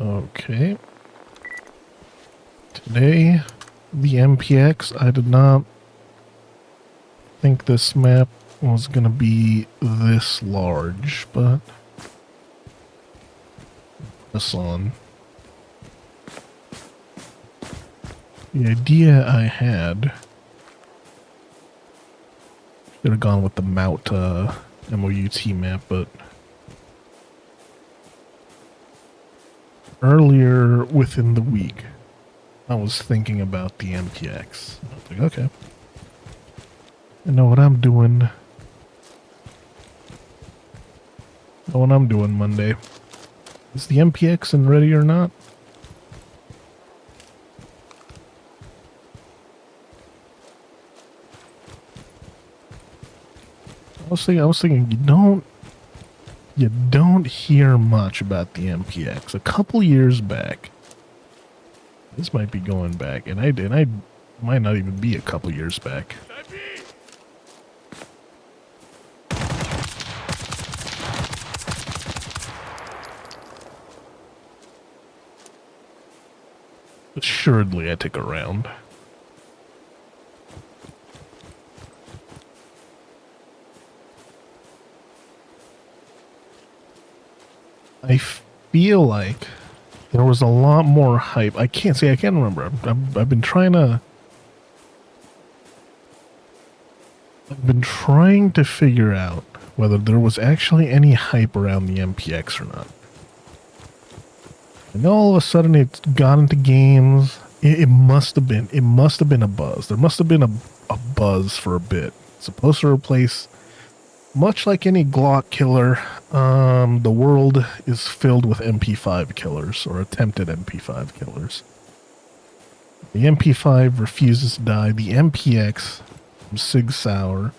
Okay. Today, the MPX, I did not think this map was going to be this large, but press on. The idea I had, should have gone with the Mout MOUT map, but earlier within the week, I was thinking about the MPX. I was like, okay, I know what I'm doing. I know what I'm doing Monday. Is the MPX in ready or not? I was thinking you don't hear much about the MPX. A couple years back, this might be going back, and I might not even be a couple years back. Assuredly, I took a round. I feel like there was a lot more hype. I can't remember. I've been trying to figure out whether there was actually any hype around the MPX or not. And all of a sudden it's got into games. It must have been a buzz. There must have been a buzz for a bit. It's supposed to replace, much like any Glock killer, the world is filled with MP5 killers, or attempted MP5 killers. The MP5 refuses to die. The MPX from Sig Sauer,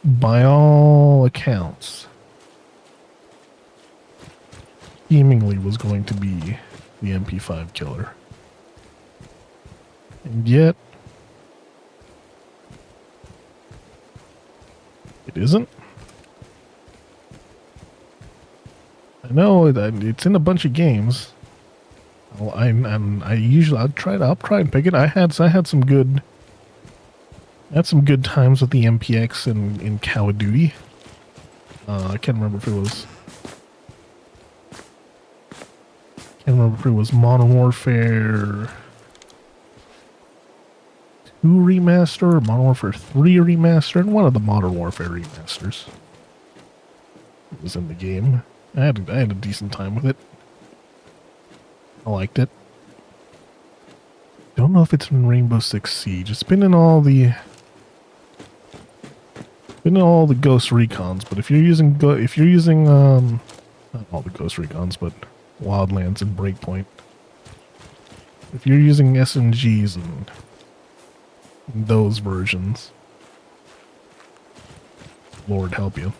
by all accounts, seemingly was going to be the MP5 killer. And yet, it isn't. I know it's in a bunch of games. Well, I'll try and pick it. I had some good times with the MPX in Call of Duty. I can't remember if it was Modern Warfare 2 remaster or Modern Warfare 3 remaster, and one of the Modern Warfare remasters. It was in the game. I had a decent time with it. I liked it. Don't know if it's in Rainbow Six Siege. It's been in all the Ghost Recons, but if you're using not all the Ghost Recons, but Wildlands and Breakpoint, if you're using SMGs and those versions, Lord help you.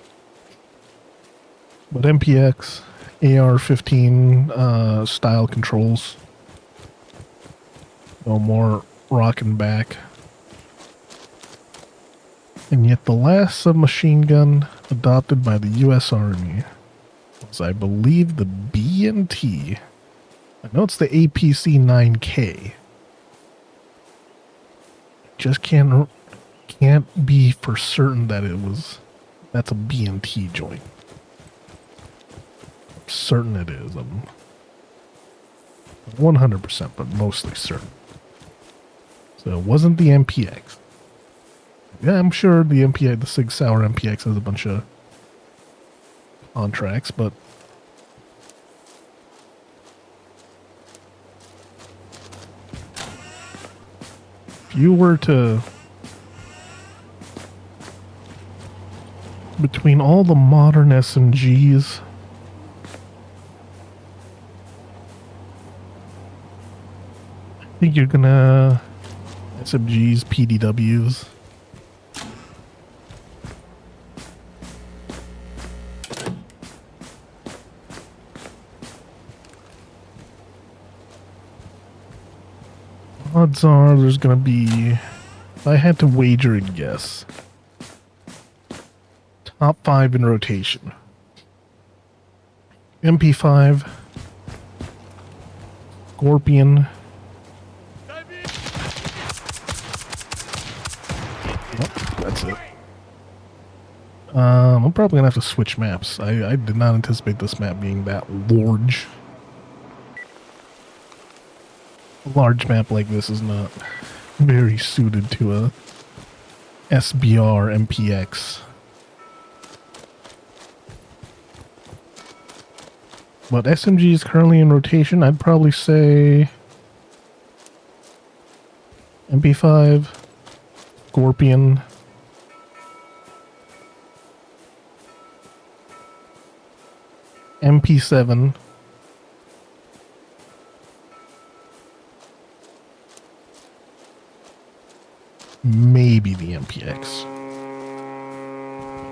But MPX, AR-15 style controls, no more rocking back. And yet the last submachine gun adopted by the U.S. Army was, I believe, the B&T. I know it's the APC-9K. Just can't be for certain that that's a B&T joint. I'm certain it is. I'm 100%, but mostly certain. So it wasn't the MPX. Yeah, I'm sure the Sig Sauer MPX has a bunch of contracts, but if you were to, between all the modern SMGs, I think you're gonna SMGs, PDWs. Odds are there's gonna be, if I had to wager and guess, top 5 in rotation. MP5, Scorpion. Oh, that's it. I'm probably gonna have to switch maps. I did not anticipate this map being that large. A large map like this is not very suited to a SBR MPX. But SMG is currently in rotation. I'd probably say MP5, Scorpion, MP7, maybe the MPX.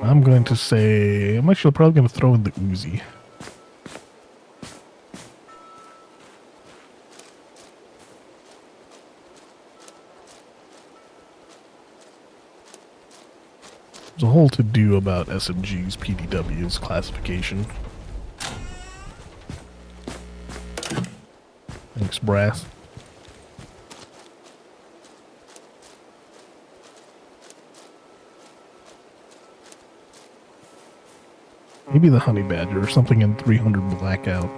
I'm going to say, I'm actually probably going to throw in the Uzi. There's a whole to-do about SMG's PDW's classification. Thanks, Brass. Maybe the Honey Badger or something in 300 Blackout.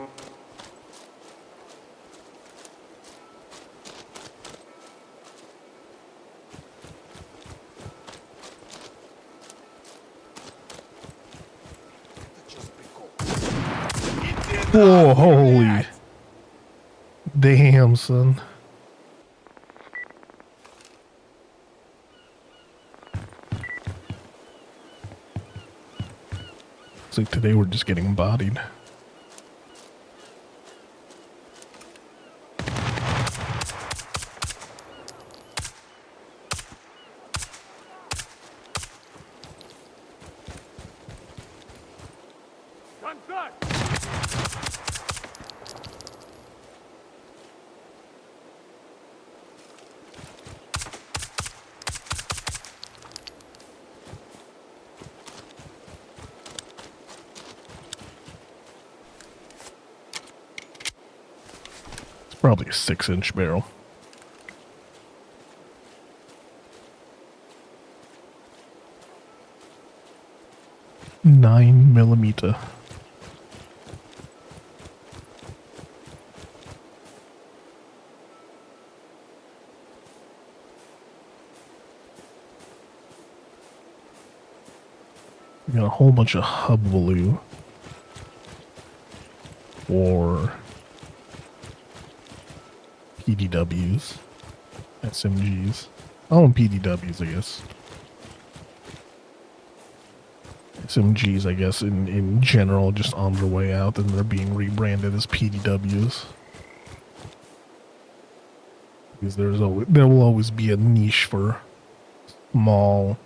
Oh, holy. Damn, son. It's like today we're just getting bodied. Probably a 6-inch barrel. Nine millimeter. We got a whole bunch of hubbaloo for PDWs, SMGs. Oh, and PDWs, I guess. SMGs, I guess, in general, just on their way out, and they're being rebranded as PDWs. Because there will always be a niche for small,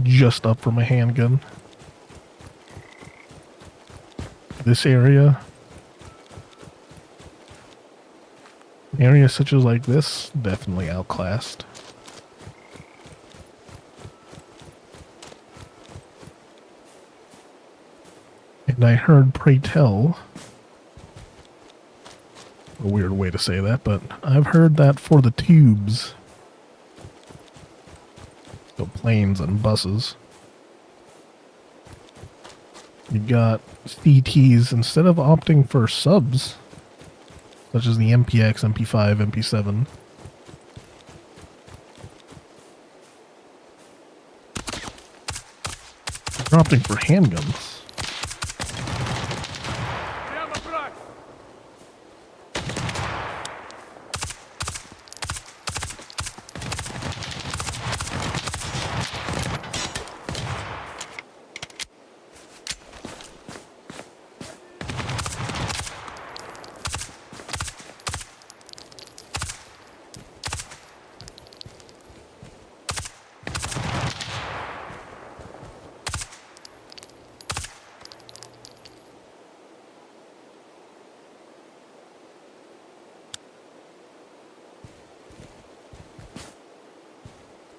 just up from a handgun. This area, areas such as like this, definitely outclassed. And I heard, pray tell, a weird way to say that, but I've heard that for the tubes, so planes and buses, you got CTs, instead of opting for subs, such as the MPX, MP5, MP7, they're opting for handguns.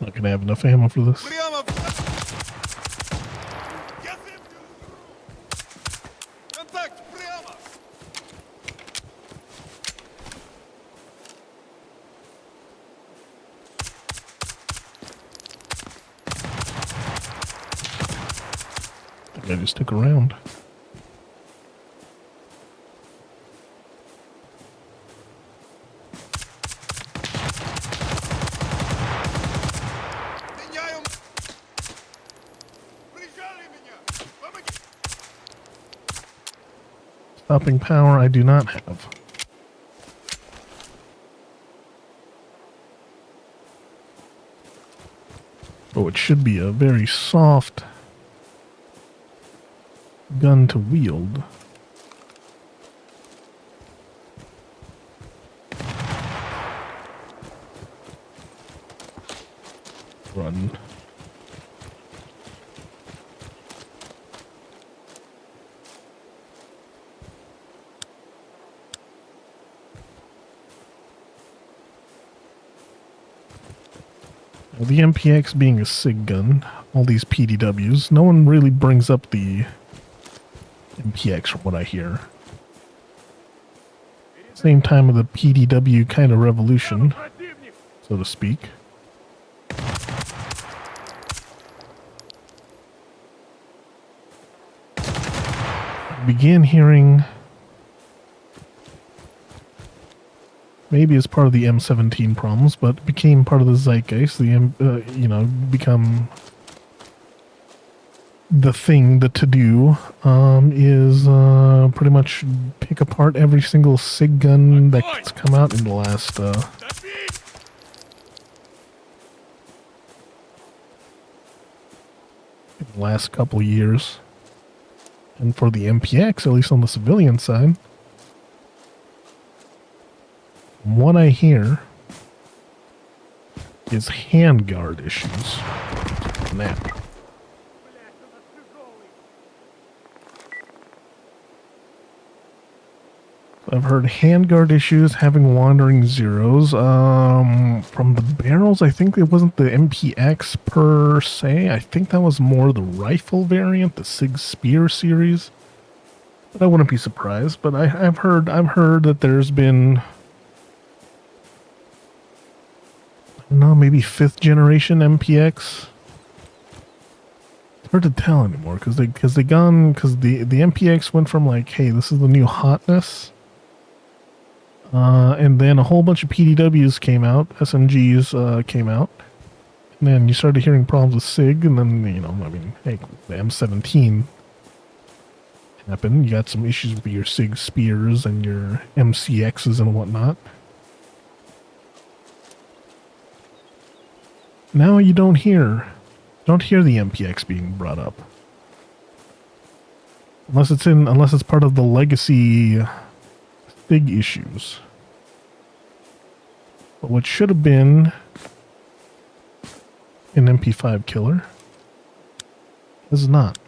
Not gonna have enough ammo for this. I just stick around. Stopping power I do not have. Oh, it should be a very soft gun to wield. Run. Well, the MPX being a SIG gun, all these PDWs, no one really brings up the MPX from what I hear. Same time of the PDW kind of revolution, so to speak. I began hearing, maybe as part of the M17 problems, but it became part of the zeitgeist. The become the thing, the to-do, is pretty much pick apart every single SIG gun that's come out in the last couple of years. And for the MPX, at least on the civilian side, from what I hear is handguard issues. Now, I've heard handguard issues, having wandering zeros. From the barrels, I think it wasn't the MPX per se. I think that was more the rifle variant, the SIG Spear series. But I wouldn't be surprised. But I've heard that there's been, I don't know, maybe 5th generation MPX. It's hard to tell anymore because the MPX went from like, hey, this is the new hotness. And then a whole bunch of PDWs came out, SMGs came out, and then you started hearing problems with SIG, and then, hey, the M17 happened. You got some issues with your SIG Spears and your MCXs and whatnot. Now you don't hear the MPX being brought up. Unless it's part of the legacy big issues. But what should have been an MP5 killer is not.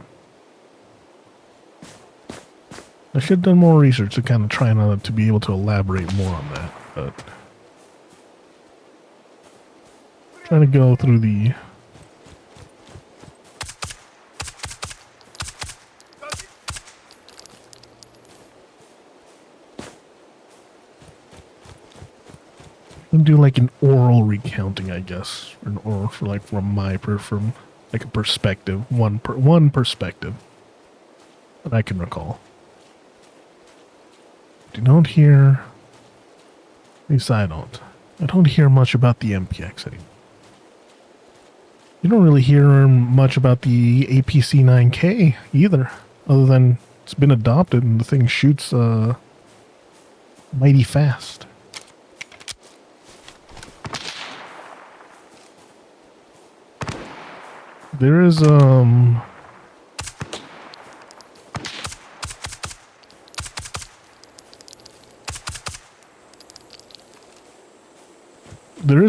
I should have done more research to kind of try to be able to elaborate more on that, but trying to go through the do like an oral recounting, I guess, or an oral from like a perspective, one perspective that I can recall. You don't hear, at least I don't hear much about the MPX anymore. You don't really hear much about the APC-9K either, other than it's been adopted and the thing shoots mighty fast. There is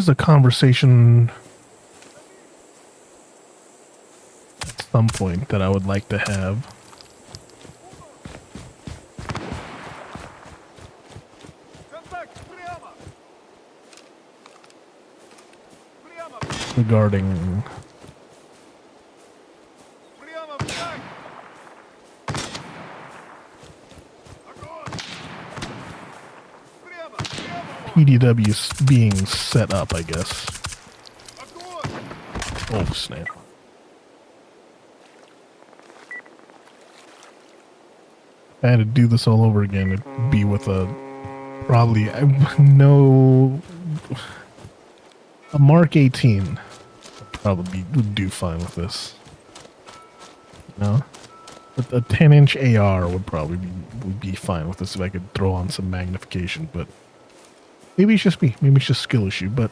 a conversation at some point that I would like to have. regarding PDW being set up, I guess. Oh, snap. If I had to do this all over again, it'd be with a probably no a Mark 18. Probably would do fine with this. No, but a 10-inch AR would probably would be fine with this if I could throw on some magnification. But maybe it's just me. Maybe it's just skill issue. But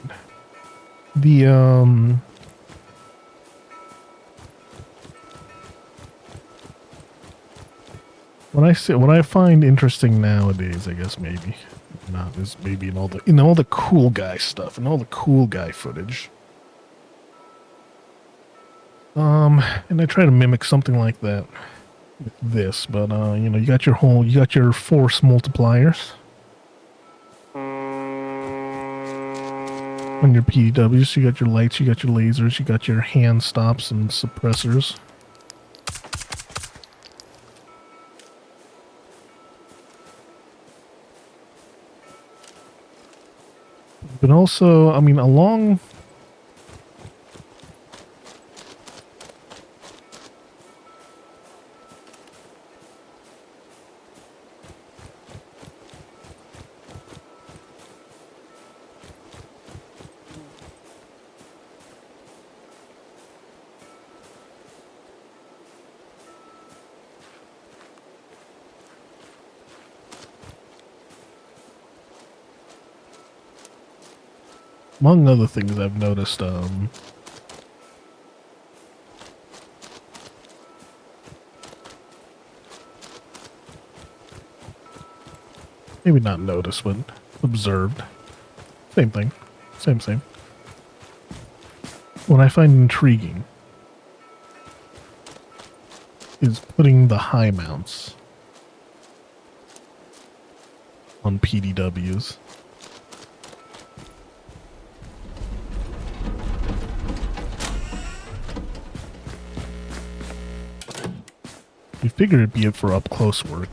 the what I find interesting nowadays, I guess maybe not, is maybe in all the cool guy stuff and all the cool guy footage. And I try to mimic something like that with this, but you know, you got your force multipliers on your PDWs. You got your lights, you got your lasers, you got your hand stops and suppressors. But also, I mean, along among other things I've noticed, maybe not noticed, but observed. Same thing. Same. What I find intriguing is putting the high mounts on PDWs. You figure it'd be it for up close work.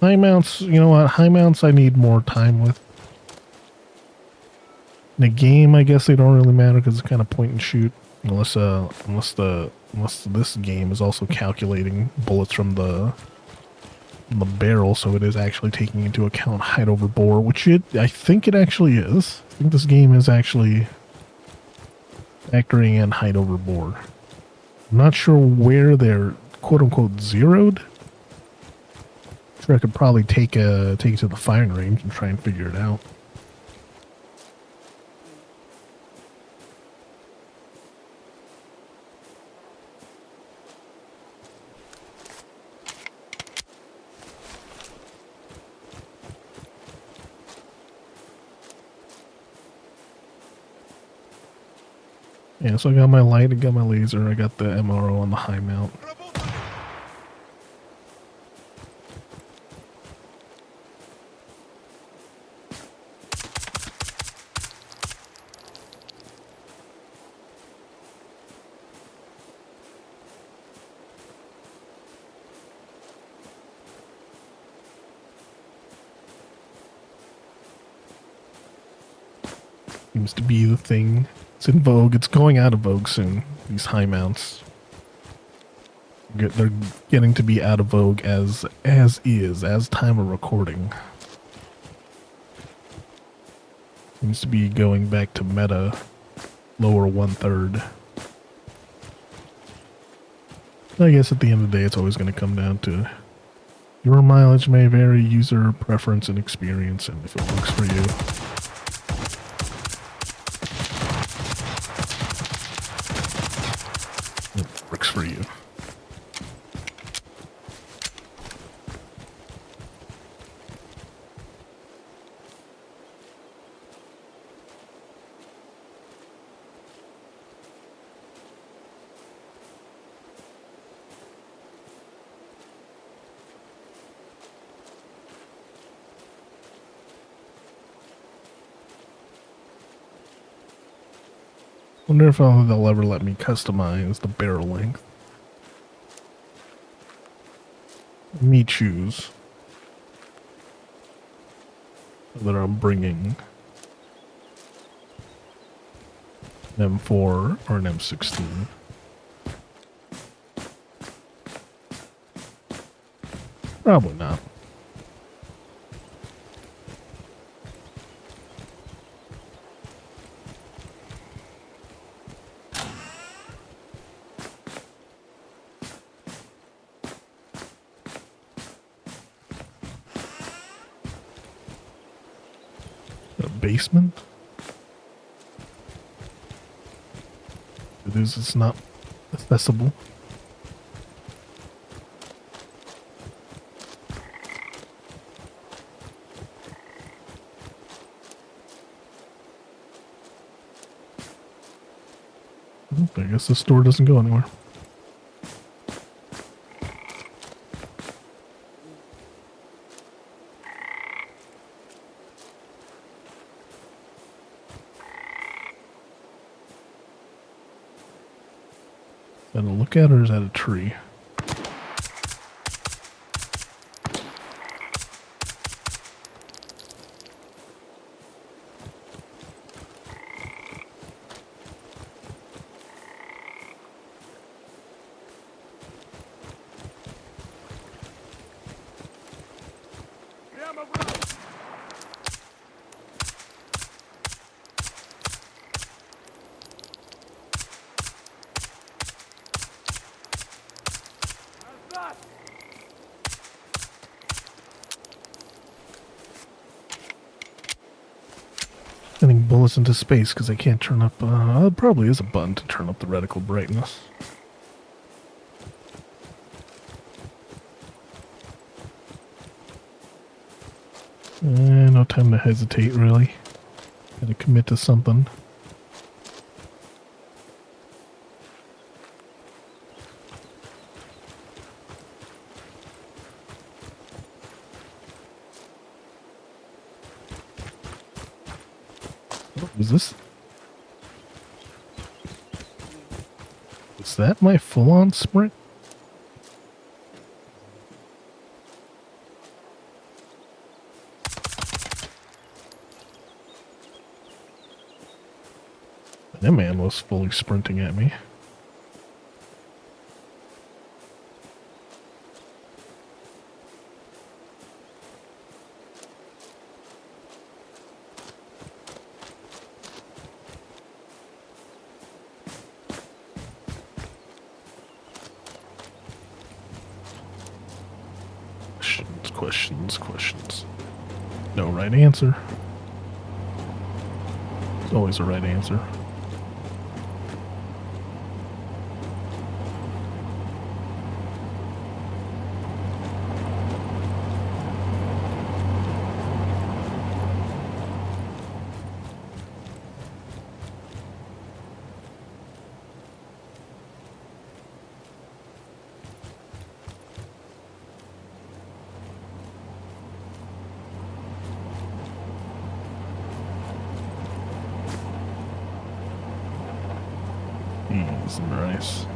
High mounts, you know what? High mounts I need more time with. In a game, I guess they don't really matter because it's kind of point and shoot. Unless this game is also calculating bullets from the barrel, so it is actually taking into account height over bore, which I think it actually is. I think this game is actually factoring in height over bore. I'm not sure where they're quote-unquote zeroed. Sure, I could probably take it to the firing range and try and figure it out. Yeah, so I got my light, I got my laser, I got the MRO on the high mount. Seems to be the thing. It's in vogue. It's going out of vogue soon. These high mounts. They're getting to be out of vogue as time of recording. Seems to be going back to meta lower 1/3. I guess at the end of the day, it's always going to come down to your mileage may vary, user preference and experience, and if it works for you. Works for you. Wonder if they'll ever let me customize the barrel length. Me choose whether I'm bringing an M4 or an M16. Probably not. A basement? It's not accessible. I guess this door doesn't go anywhere. Is that a lookout or is that a tree? Sending bullets into space because I can't turn up. It probably is a button to turn up the reticle brightness. No time to hesitate, really. Gotta commit to something. Was this? Is that my full-on sprint? That man was fully sprinting at me. Questions. No right answer. There's always a right answer. Peas and rice.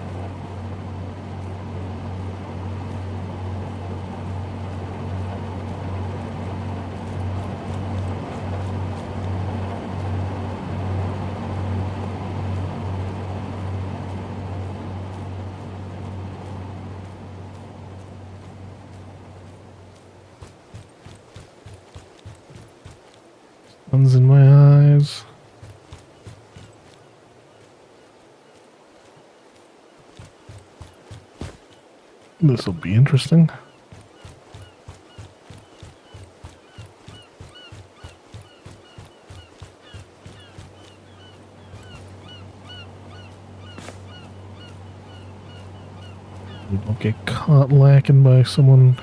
Sun's in my eyes. This will be interesting. We don't get caught lacking by someone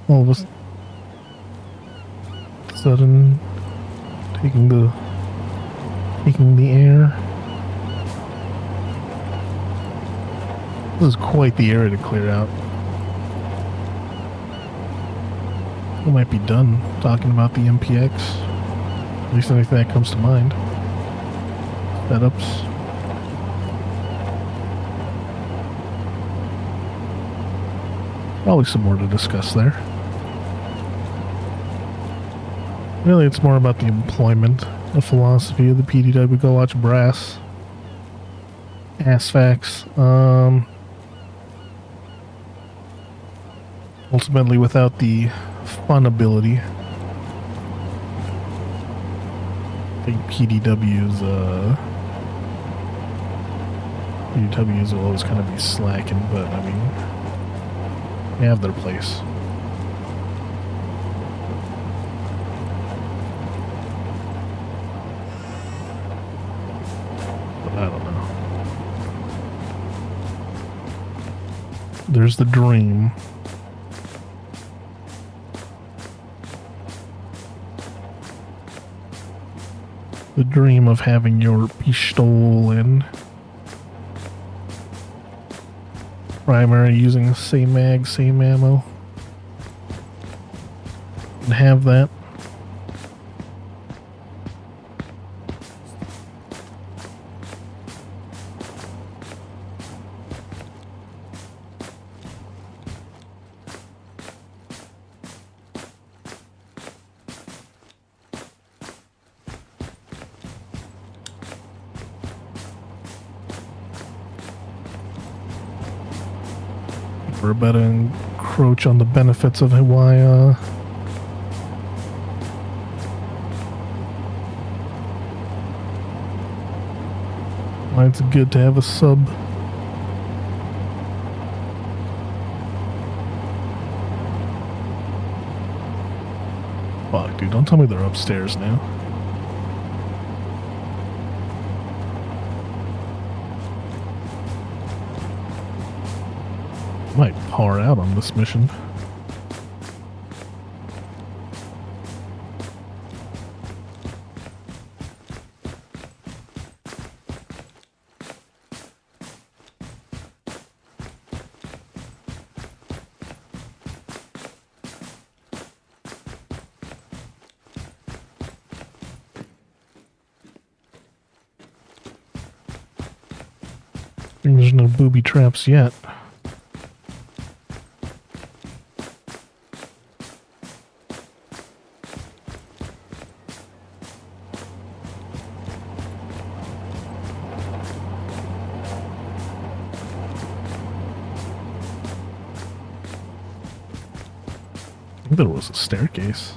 all of a sudden taking the air. This is quite the area to clear out. We might be done talking about the MPX. At least anything that comes to mind. setups. Probably some more to discuss there. Really, it's more about the employment, the philosophy of the PDW. Go watch Brass. Ass facts. Ultimately, without the fun ability, I think PDWs will always kind of be slacking, but I mean, they have their place. But I don't know. There's the dream. The dream of having your pistol and primary using the same mag, same ammo. And have that. We're about to encroach on the benefits of why it's good to have a sub. Fuck, dude, don't tell me they're upstairs now. Might par out on this mission. There's no booby traps yet. I think there was a staircase.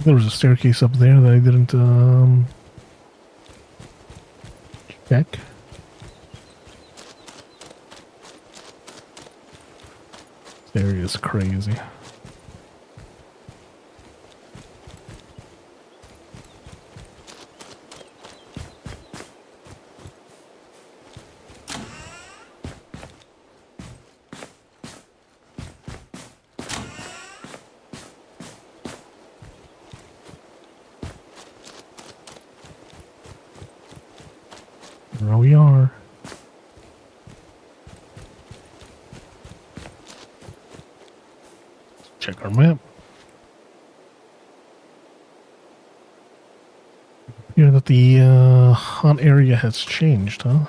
There was a staircase up there that I didn't check. This area is crazy. There we are. Check our map. Yeah, that the hunt area has changed, huh?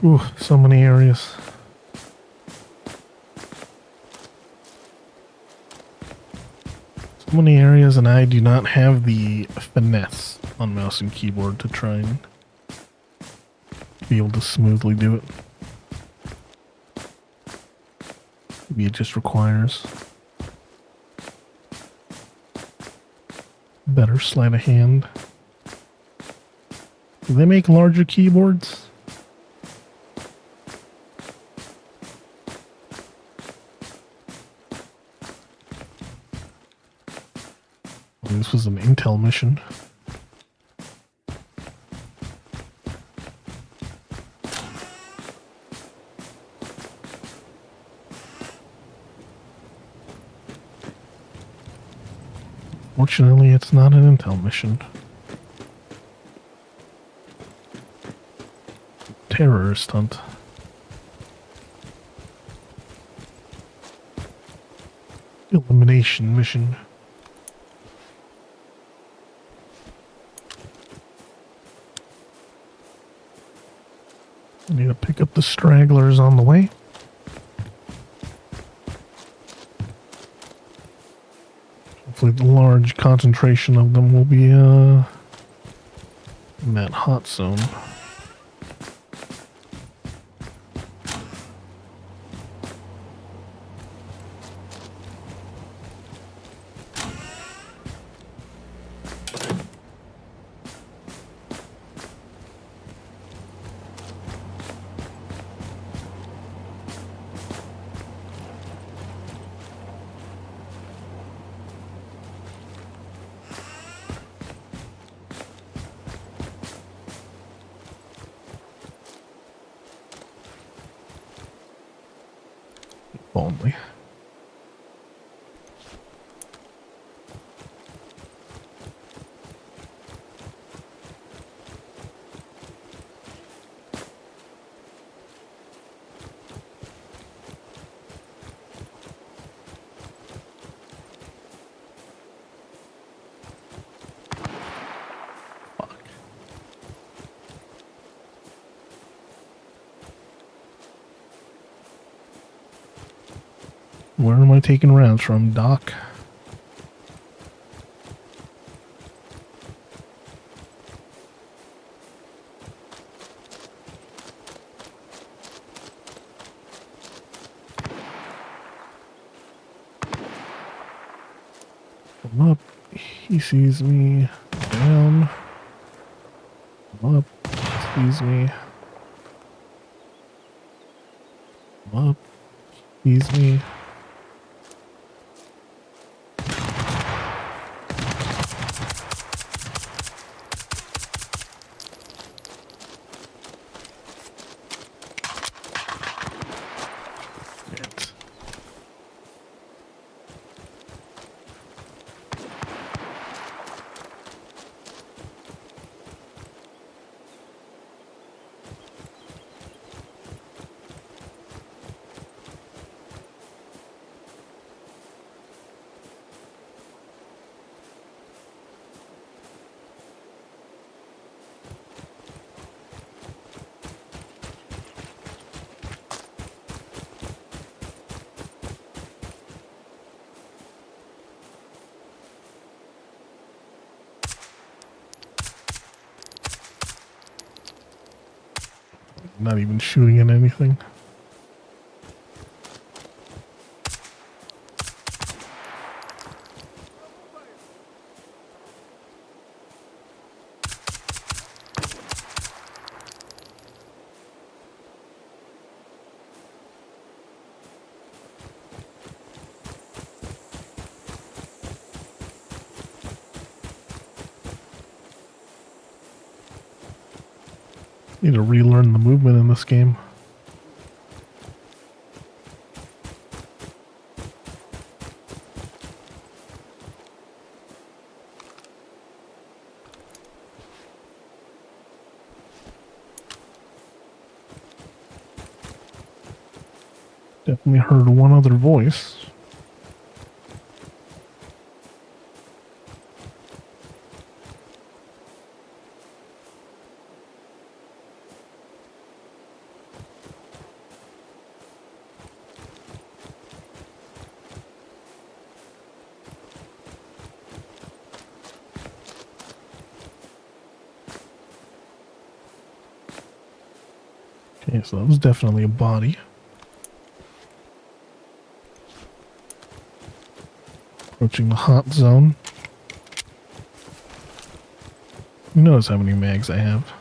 Ooh, so many areas. So many areas, and I do not have the finesse on mouse and keyboard to try and be able to smoothly do it. Maybe it just requires better sleight of hand. Do they make larger keyboards? This was an Intel mission. Fortunately, it's not an Intel mission. Terrorist hunt. Elimination mission. I need to pick up the stragglers on the way. Hopefully the large concentration of them will be in that hot zone. Only. Where am I taking rounds from, Doc? I'm up. He sees me. Down. I'm up. He sees me. I'm up. He sees me. Not even shooting at anything. Need to relearn the movement in this game. Definitely heard one other voice. Okay, so that was definitely a body. Approaching the hot zone. Who knows how many mags I have?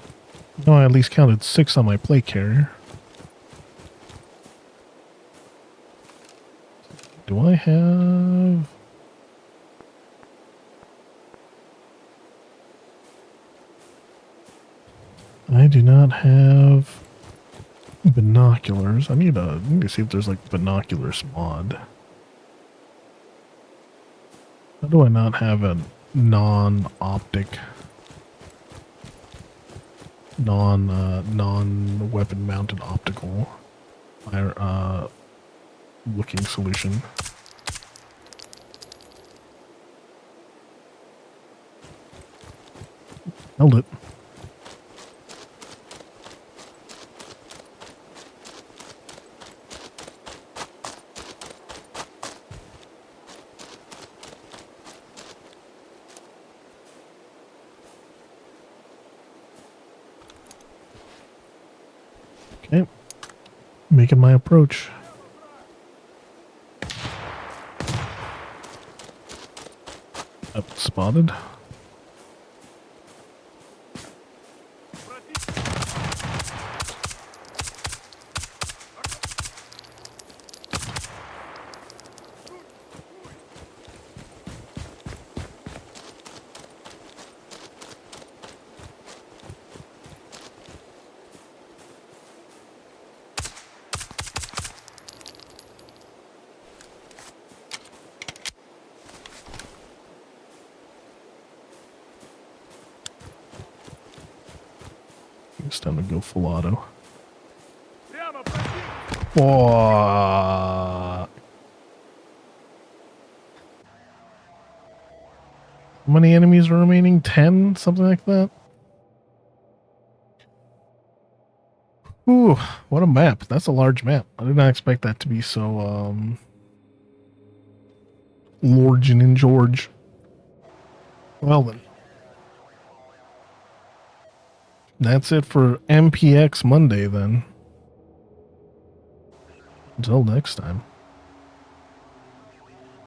No, I at least counted 6 on my plate carrier. Do I have... I do not have binoculars. I need to see if there's like binoculars mod. How do I not have a non-optic, non-weapon mounted optical looking solution? Held it. Okay. Making my approach. Up, spotted. It's time to go full auto. Oh. How many enemies are remaining? 10? Something like that? Ooh, what a map. That's a large map. I did not expect that to be so, Lorgian and George. Well then. That's it for MPX Monday then. Until next time.